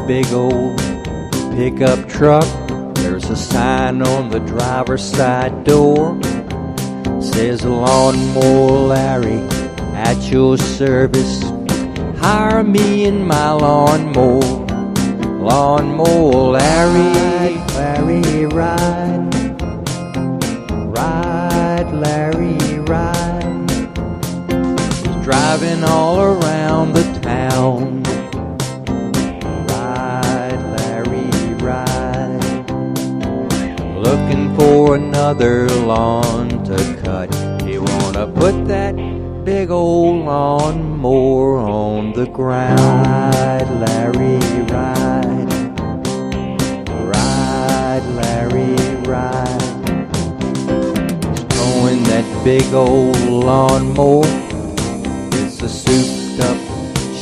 big old pickup truck. There's a sign on the driver's side door. Says Lawnmower Larry at your service. Hire me and my lawnmower. Lawnmower Larry, Larry, ride. Ride, Larry, ride. He's driving all around the town. Ride, Larry, ride. Looking for another lawn to cut. You wanna put that big old lawnmower on the ground. Ride, Larry, ride. Ride, Larry, ride. He's towing that big old lawnmower. It's a souped up,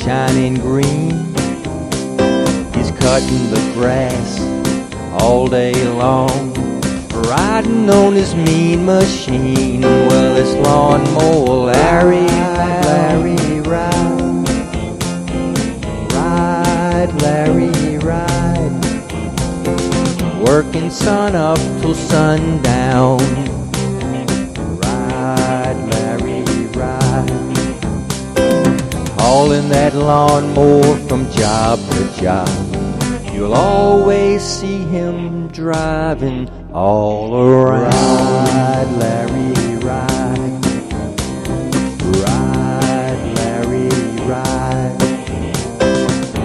shining green. He's cutting the grass all day long, riding on his mean machine. Well, it's Lawnmower Larry, Larry, ride. Ride, Larry, ride. Working sun up till sundown. Ride, Larry, ride. Hauling that lawnmower from job to job. You'll always see him driving all around. Ride, Larry, ride. Ride, Larry, ride.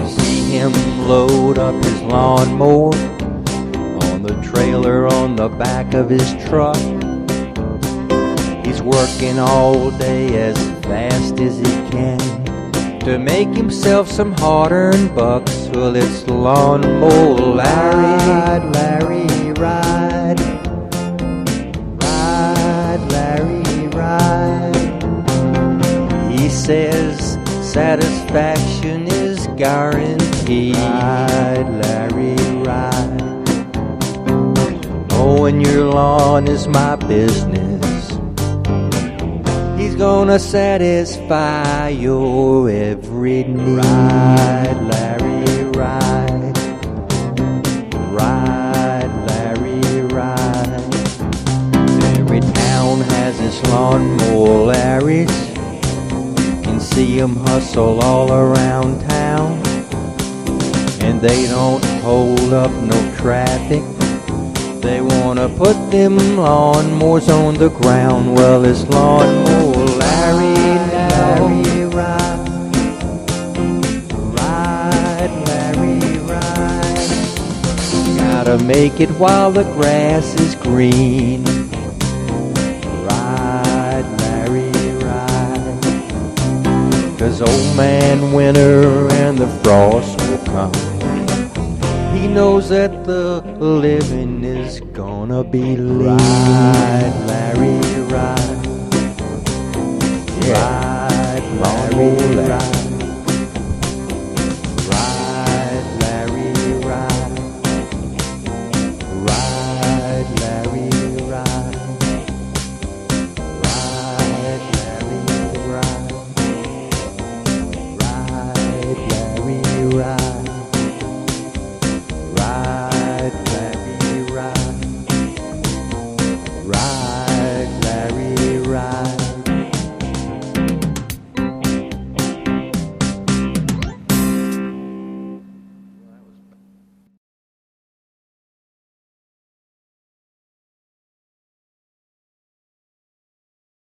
See him load up his lawnmower on the trailer on the back of his truck. He's working all day as fast as he can to make himself some hard-earned bucks. Well, it's Lawnmower Larry, Larry, ride. Ride, Larry, ride. He says satisfaction is guaranteed. Ride, Larry, ride. Mowing your lawn is my business. He's gonna satisfy your every need. Ride, Larry, ride. Ride, Larry, ride. Every town has its Lawnmower Larrys. You can see them hustle all around town, and they don't hold up no traffic. They wanna put them lawnmowers on the ground. Well, it's Lawnmower Larry, Larry, ride. Ride, Larry, ride. Gotta make it while the grass is green. Ride, Larry, ride. 'Cause old man winter and the frost will come. He knows that the living is gonna be lean. Ride, Larry, ride. Ride, Larry, ride. Ride, Larry, ride. Ride, Larry, ride. Ride, Larry, ride. Ride, Larry, ride. Ride, Larry, ride. Ride.